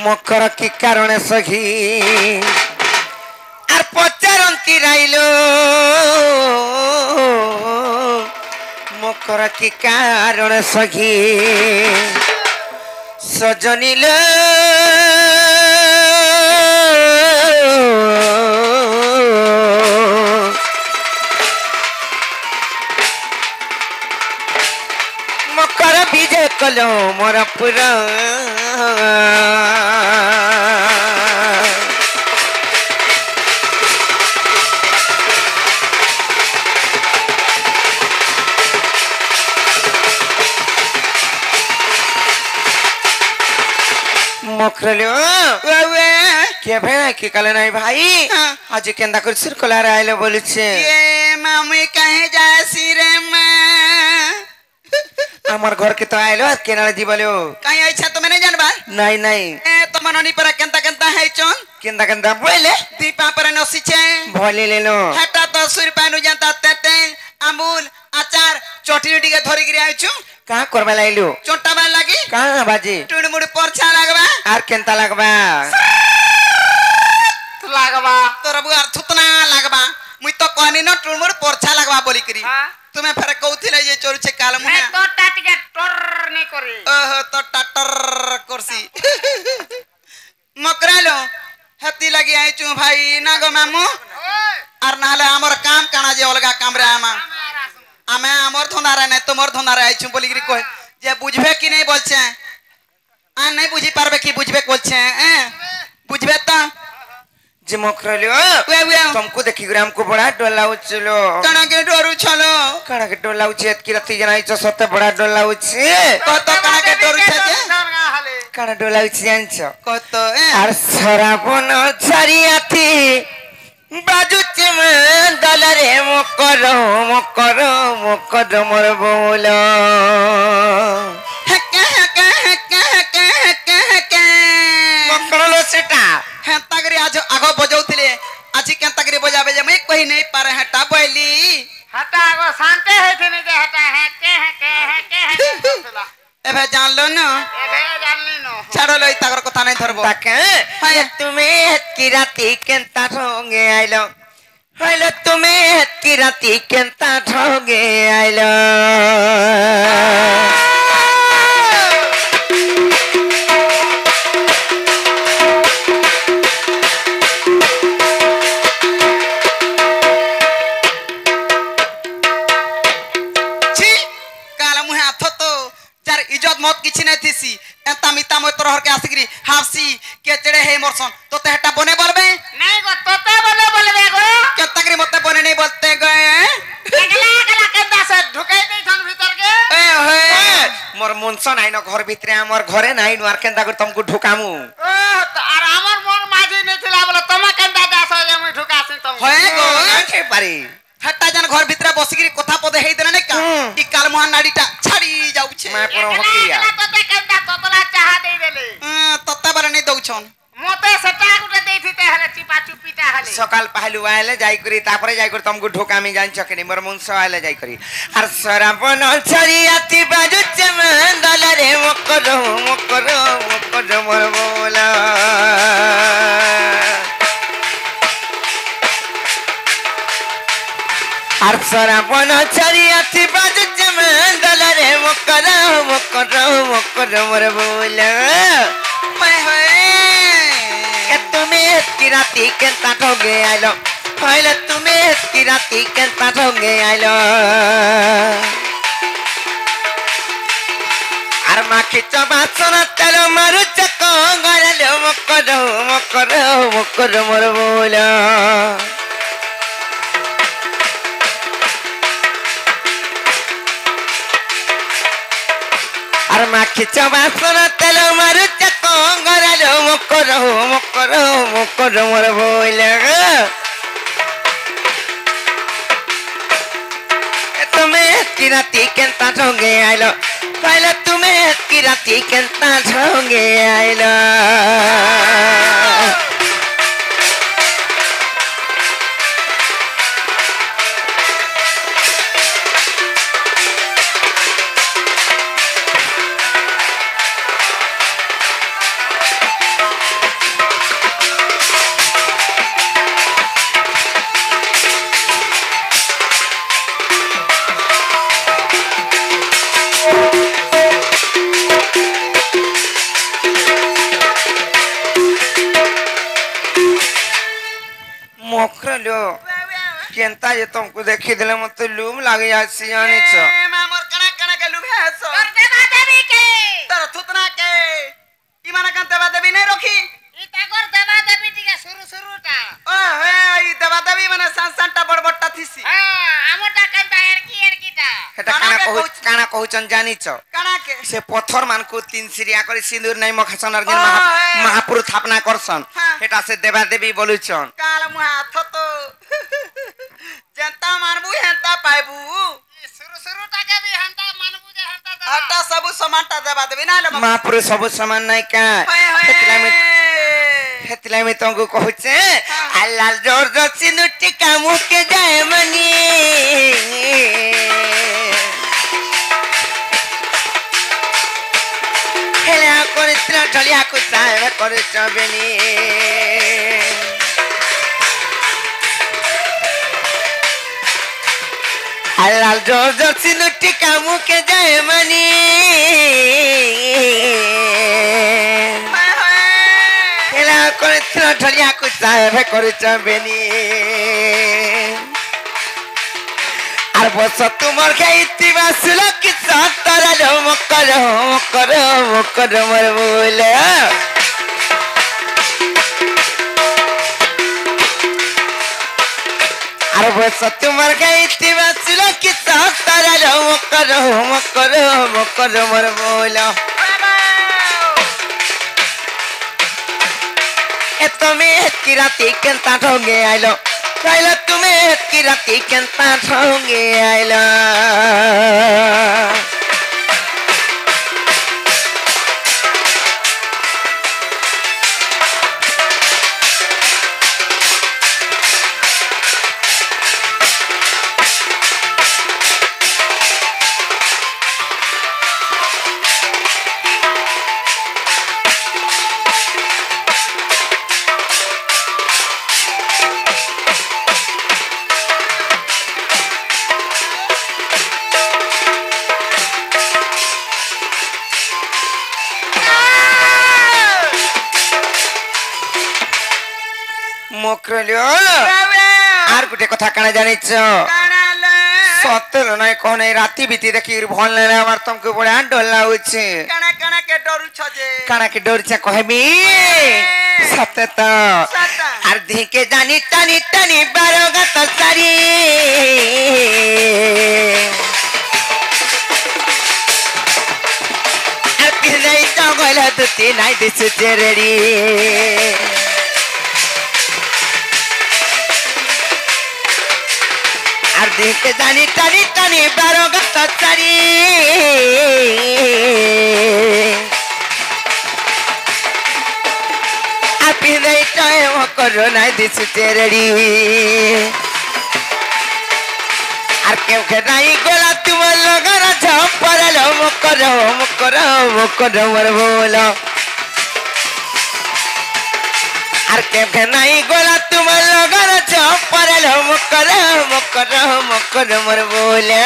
মকর কি কারণে সখী আর পচারন্তি রাইল মকর কি কারণে সখী সজনিল মকর বিজয় কলো মোর পুরা মকরলো কে ভাই কি কালে নাই ভাই আজ কেন্দা করে সিরকলার আইলো বলেছে এ মামি কাহে যাসি রে মা আমার ঘর কে তো আইলো আর কেনারে দিবালো কাহে আইছা তুমি না জানবা নাই নাই এ তোমার ননি পরা কেনতা কেনতা হাইছন কেন্দা কেন্দা বইলে দীপা পরে নসিছে ভলে লেলো হেটা 10 রুপিয়া নু জানতা তেতে আমুল আচার চটনি টিকে ধরি গিরি আইছু কা করবা লাইলো চোটা বার লাগি কা বাজি টুড়মুড় পরছা লাগবা আর কেনতা লাগবা লাগবা তোর বুয়ার থুতনা লাগবা মুই তো কহনি ন টুড়মুড় পরছা লাগবা বলি করি তুমি ফের কউথিলে যে চলছে কাল মুনা তোরটা টিকে টর নি করে ওহো তো টাটর করছি মকরালো হেতি লাগি আইছু ভাই না গো মামু আর নাহলে আমার কাম কানা যে অলগা কাম রে আমি আমার ধন্দারে নাই তোমার ধন্দারে আইছু বলি করি কই যে বুঝবে কি নাই বলছে আর নাই বুঝি পারবে কি বুঝবে বলছে বুঝবে তো যে মকরলো तुमको देखी ग्राम को बड़ा डोला उचलो कणा के डोरू छलो कणा के डोला उचेत की राती जनाई छ सते बड़ा डोला उचे कत कणा के डोरू छे कणा डोला उचे जानछ कत আর সরাবন ছাড়িয়াতি বাজুচে মান দলরে মকর মকর মকর মোর বউল হেকে হেকে হেকে হেকে হেকে হেকে মকরলো সেটা হেতা করি আজ আগ বজাউଥିଲେ আজি কেনতা করি বজাবে যে মই কই নাই পারে হেটা বইলি হটা গো শান্তে হইছিনি যে হটা হেকে হেকে হেকে হেকে এবে জানলো না এবে জানলি ন ছাড়ো লই তাগর কথা নাই ধরবো তাকে তুমি কি রাতি কেনতা ঢঙ্গে আইলো হইলো তুমি কি রাতি কেনতা ঢঙ্গে আইলো ছি কাল মুহে আথ তো যার ইজ্জত মত কিছু নাই থিসি এতা মিতা মই তোর হরকে আসিগরি হাফসি কে চড়ে হে মরসন তোতে হেটা বনে বলবে নাই গো তোতে বলে বলবে গো কেনতা করি মতে বনে নাই বলতে গয়ে একলা একলা কেন্দা সে ঢুকাই দেইছন ভিতর কে এ হে মোর মনস নাই ন ঘর ভিতরে আমার ঘরে নাই ন আর কেনতা করে তুমকু ঢুকামু ও আর আমার মন মাঝি নেছিলা বলে তোমা কেন্দা দাস যে মুই ঢুকাছি তুমি হয়ে গো কে পারি হেটা জান ঘর ভিতরে বসিগরি কথা পদে হেই দেনা নাই কা ই কাল মহান নাড়িটা ছাড়ি যাউছে মা পর হকিয়া তোতে কেন্দা তোতলা চাহা দেই দেলে তত্তা বারে নাই দউছন মতে সেটা গুটে দেইছিতে হলে চিপা চুপিটা হলে সকাল পাহলু আইলে যাই করি তারপরে যাই করি তুমকু ঢুকামি জানছ কেনি মোর মনস আইলে যাই করি আর সরাবন ছাড়িয়াতি বাজুচে মান দলরে মকর মকর মকর মোর বউলা আর সরাবন ছাড়িয়াতি বাজুচে মান দলরে মকর মকর মকর মোর বউলা তুমি কি রাতি কেনতা ঢঙ্গে আইলো হইলে তুমি কি রাতি কেনতা ঢঙ্গে আইলো আর মাখি চবাসন তেল মারুছে কঙ্গলে মকর মকর মকর মোর বউল আর মাখি চবাসন তেল মারুছে কঙ্গলে মকর মকর মকর মোর বউল তুমি কি রাতি কেনতা ঢঙ্গে আইলো কইলে তুমি কি রাতি কেনতা ঢঙ্গে আইলো मोखरलो केनता जे तुमको देखी दिले मत लूम लागे जासी जाने छ मामर कणा कणा के लुभेस और देवा देवी के तर थुतना के ई माने कांते बा देवी नहीं रखी ई ताकर देवा देवी टिके शुरू शुरूटा ओ हे ई देवा देवी माने सांसांटा बड़बड़टा थिसी আমটা কেনটা এরকিটা এটা কানা কহুচন জানি छ कणा के से पत्थर मान को तीन सिरिया करे सिंदूर नहीं मखसन और ओए। महापुरुष स्थापना करसन हाँ। एटा से देवा देवी बोलुचन काल मुहा थतो जनता मानबू हेंता पाइबू শুরু শুরুটাকে বি হান্তা মানবু যে হান্তা हटा सब समानटा देवा देवी ना ले महापुरुष सब समान नहीं का हेतला में तुमको कहूचे अल्लाह जोर जोर सिनुटी का मुख के जाए मनी हेला कोरित्र ढलिया को साहे कोरित्र बेनी अल्लाह जोर जोर सिनुटी का मुख के जाए मनी हेला कोरित्र ढलिया को साहे कोरित्र बेनी আর বস তোমার খাইতি বাসুল কি সতর লো মকর মকর মকর মর বলে আর বস তোমার খাইতি বাসুল কি সতর লো মকর মকর মকর মর বলে এ তুমি কি রাতি কেনতা ঢঙ্গে আইলো Kaila tume kirati kenta thonge aila मोकरलियो आर गुटे कथा काना जानिछ सतर नै कोने राती बीती देखि भल नै हमर तुमको बड़ा डर लाउछ कणा के डरू छ जे काना के डर छ कहबी सत त आर देखे जानी टनी टनी बारोगत सारी आर पिनै त गला दुती नै दिस चेरडी देखे जानी टनी टनी बारोगत सारी आपी नहीं टाइम वो करो ना दिस तेरड़ी आर क्यों के नहीं गोला तुम लोग ना झपर लो मुकरो मुकरो मुकरो मर बोलो आर के नहीं गोला तुम लोग ना झपर लो मुकरो मुकरो मुकरो मर बोलो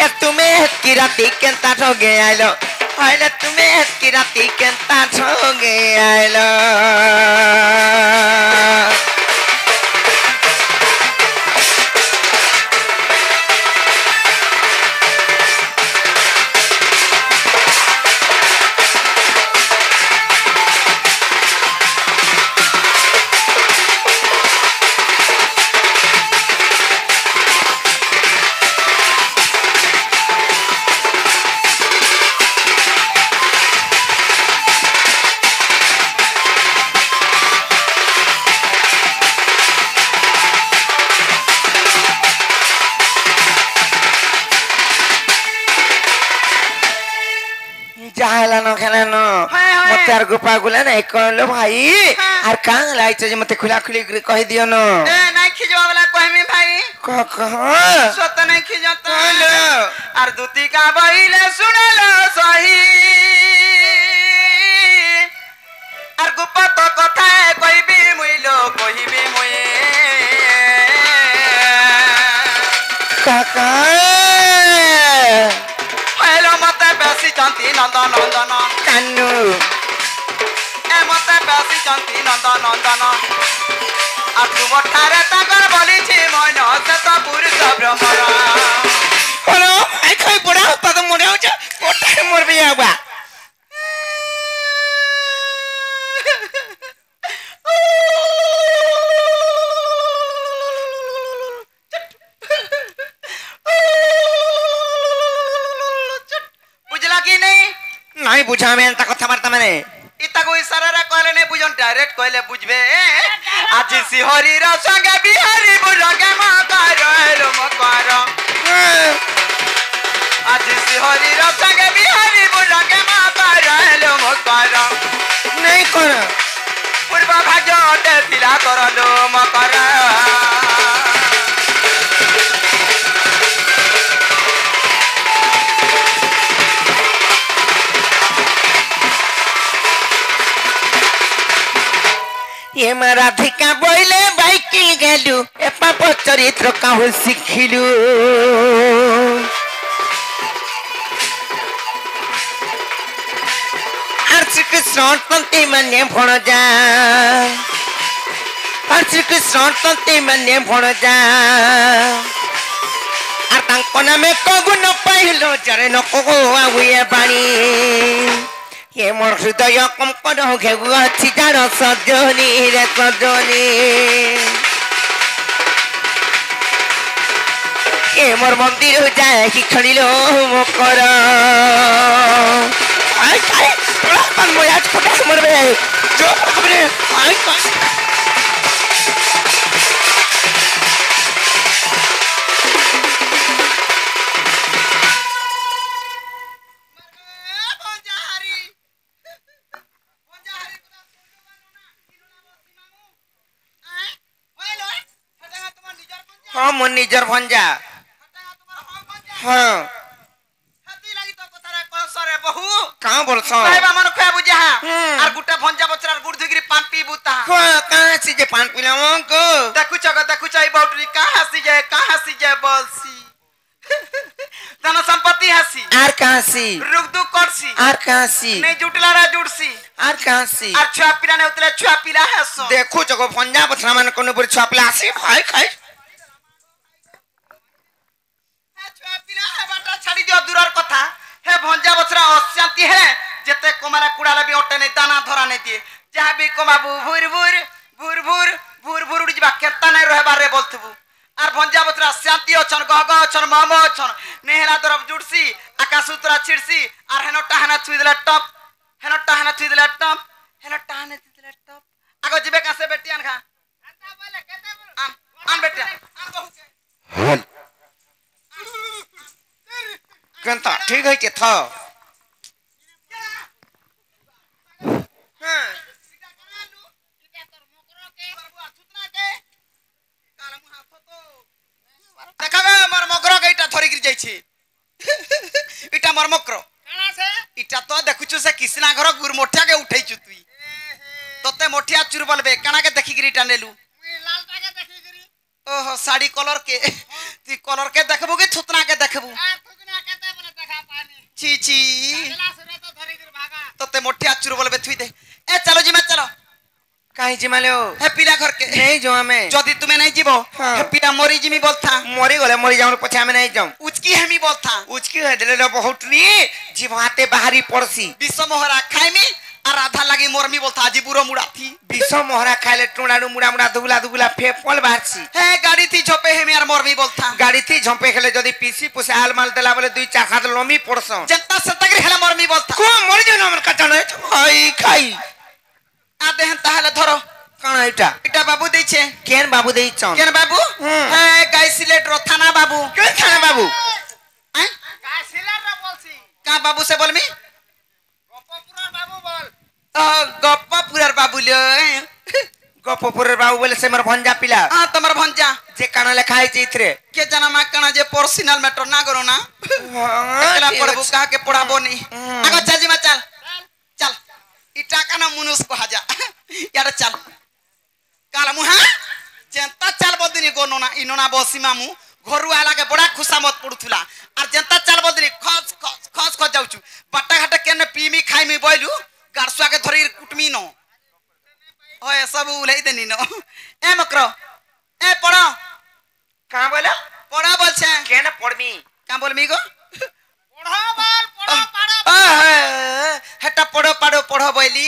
ए तुम्हें किराती केंता ठोगे आलो आइला तुम्हें किराती केंता ठोगे आलो जाहला न खेलानो मते आर गुपा गुला नै कोलो भाई आर कां लाइछ जे मते खुला खुली कहि दियो न ए नै खिजवा वाला कहमी भाई सत नै खिजत आर दुती का बहिले सुनलो सही आर गुपा तो कथा कहबी मुइलो कहबी मुई काका हेलो मते बेसी जानती नंदन नंदन कान्नू हे मते बेसी जंती नंदन नंदन आ तुम ठारे ताकर बोली छी मन से तो पुरुष भ्रमर हेलो आई खाई बड़ा तो मोरे हो जा कोटा मोर भी आवा बुझला कि नहीं नहीं बुझा में ता कथा बार्ता माने इता को इशारा रे कहले नहीं बुझन डायरेक्ट कहले बुझबे आज सिहरी र संगे बिहारी बुलगे मकर हेलो मकर आज सिहरी र संगे बिहारी बुलगे मकर हेलो मकर नहीं कर पूर्व भाग्य अटे तिला करलो मकर ये राधिका बोले बाइकी गेलु ए पाप चरित्र काहु सिखिलु श्री कृष्ण तंते मने भण जा श्री कृष्ण तंते मने भण जा आर तांको नामे कगुन पाइलो जरे न को आउए बाणी ये मोर हृदय कम करो घेगु अछि जार सजनी रे सजनी ये मोर मंदिर जाए कि खणिलो मकर आई आई बड़ा मन मोया छोटा मर बे जो खबरे आई का हाँ मन निजर भंजा हाँ कहाँ बोलছো भाईबा मन खया बुझा आर गुटा भंजा बचरार गुड़ धुगिरी पान पी बुता हाँ कहाँ से जे पान पिला को देखु ई बाउटरी कहाँ से जाए बलसी धन संपत्ति हसी आर कहाँ से रुक दु करसी आर कहाँ से नहीं जुटला रा जुड़सी आर कहाँ से आर छुआ पिला ने उतले छुआ पिला हसो देखो जगो भंजा बचरा मन कोनो बुरी छापला आसी भाई खाई छुआ पिला है बाटा छाड़ी दियो दूरर कथा हे भंजा बचरा अशांति है जेते कोमारा कुड़ाला भी ओटे नहीं दाना धरा नहीं दिए जहां भी कोमाबू भूर भूर उड़ी जबा केता नहीं रहे बारे बोलथबू आर भंजा बचरा शांति अछन गग अछन माम अछन नेहला तरफ जुड़सी आकाश उतरा छिड़सी आर हेनो टाहना छुई देला टप हेनो टाहना छुई देला टप आगो जिबे कासे बेटियान खा आन बेटिया आन बहू के कंता ठीक है के था देखाबे मोर मकरो के इटा धरि गिर जाई छी इटा मोर मकरो काना से इटा तो देखुछु से किसना घर गुर मोठिया के उठैछु तुई तते मोठिया चुरबल बे काना के देखि गिर इटा नेलु मुई लालटा के देखि गिरी ओहो साड़ी कलर के ती कलर के देखबो कि थुतना के देखबो आ तुजना केते बने देखा पानी छी छी अगला सुरे तो धरि गिर भागा तते मोठिया चुरबल बे थुई दे ए चलो जी मैं चलो कहीं जिमालो हे पीला घर के नहीं जो हमें जदी तुम्हें नहीं जीवो हाँ। हे पीला मोरी जिमी बोलथा मरी गले मरी जाऊं पछे हमें नहीं जाऊं उचकी हेमी बोलथा उचकी है दिले लो बहुत नी जीवाते बाहरी पड़सी विश्व मोहरा खाइमी और आधा लगी मोरमी बोलथा जी बुरो मुड़ा थी विषो मोहरा खाइले टुणाडू मुड़ा मुड़ा दुगुला फेपल बाहरसी हे गाड़ी थी झोपे हेमी और मोरमी बोलथा गाड़ी थी झंपे खेले जदी पीसी पुसे हाल माल देला बोले दुई चार हाथ लमी पड़सो जनता सतगरी हेला मोरमी बोलथा को मर जो ना मन कटन खाई खाई आ देहन ताहले धरो कण इटा इटा बाबू दै छे केन बाबू देई चन केन बाबू हे गाय सिलेट रो थाना बाबू के थाना बाबू हैं का सिलर रे बोलसी का बाबू से बोलमी गोपपुरा बाबू बोल गप्पापुरार बाबू ले गपपुर बाबू बोले से मर भंजा पिला हां तमर भंजा जे काना लिखा है चित्रे के जना मा कणा जे पर्सनल मैटर ना करो ना एकला पढ़बो कहा के पढ़ाबो नहीं आगो चल जी मा चल चल इटा का ना मुनुस को हाजा यार चल काला मुहा जनता चल बदिनी गोनोना इनोना बसी मामू घरु आला के बड़ा खुशामत पड़ुथुला और जनता चल बदिनी खस जाउछु बट्टा घाटा केने पीमी खाइमी बोइलु गारसुआ के धरी कुटमी नो होए सब उलाई देनी नो ए मकरो ए पढ़ो कहाँ बोला पढ़ा बोल छे क्या ना पढ़मी का बोल मी गो पढ़ो बोल पढ़ो पढ़ो हेटा पढ़ो पढ़ो पढ़ो बोली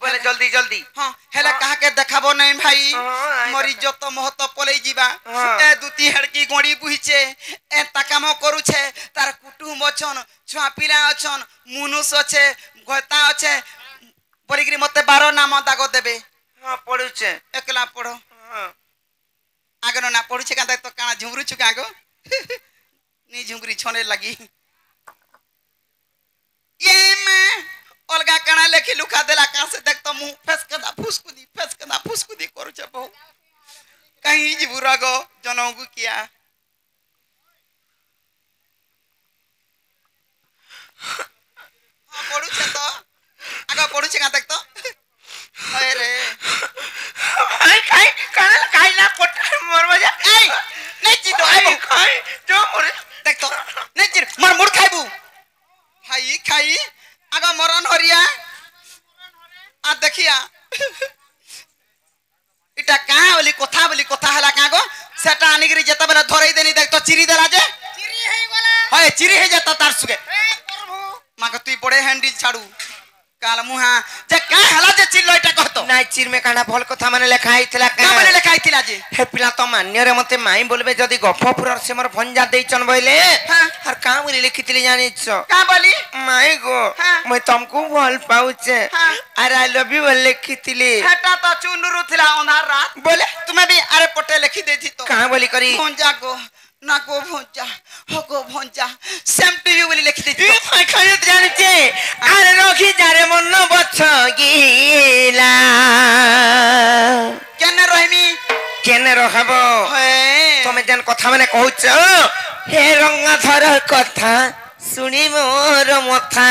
बोले जल्दी जल्दी हां हेला कहा के देखाबो नहीं भाई हाँ, मोरी जत महत पलै जीवा हाँ। ए दुती हड़की गोड़ी बुहिचे ए ताकाम करू छे तार कुटुम अछन छुआ पिला अछन मुनुस अछे घता अछे बोलिगिरी मते 12 नाम दागो देबे हाँ पढ़ू छे एकला पढ़ो हाँ आगनो ना पढ़ू छे कांता तो काना झुमरू छु कागो नी झुमरी छोने लगी ये मैं अलगा काना लेखी लुका देला का से देख तो मुंह फेसकदा फुसकुदी करू छे बहु कहीं जिबुरा गो जनगु किया हाँ पढ़ू छे तो आगा पढ़ू छे का देख तो अरे खाई खाई काना खाई ना पट मोर मजा ए नहीं चितो खाई खाई जो मोर देख तो नहीं चिर मोर मुड़ खाइबू खाई खाई आगा मरन हरिया आ देखिया इटा कहाँ बोली कथा हला का गो सेटा आनिगिरी जता बेला धरई देनी देख तो चिरी देला जे चिरी है गला होय चिरी हे जता तार सुगे ए प्रभु माग तुई बड़े हैंडल छाड़ू काल मुहा जे का हला जे चिल्लो इटा कहतो नाइ चिर में काना भल कथा माने लेखा आइतला का माने लेखा आइतिला जे हे पिला तो मान्य रे मते माई बोलबे जदी गफपुर से मोर भंजा देइचन बइले हाँ। हर का बोली लिखितली जानि छ का बोली माई गो हाँ। मैं तुमको भल पाउचे हाँ। अरे आई लव यू लिखितली हेटा तो चुनुरु थिला अंधार रात बोले तुम्हें भी अरे पटे लिखी देथी तो कहां बोली करी भंजा गो ना को भंजा हो को भंजा सेम टू यू बोली लिखी देथी ई फाई खाने जानि छे अरे रखी जारे मन बछ गिला केने रहमी केने रहबो हे তুমি যেন কথা মানে কହୁଛ হে রঙা ধর কথা শুনি মোর মথা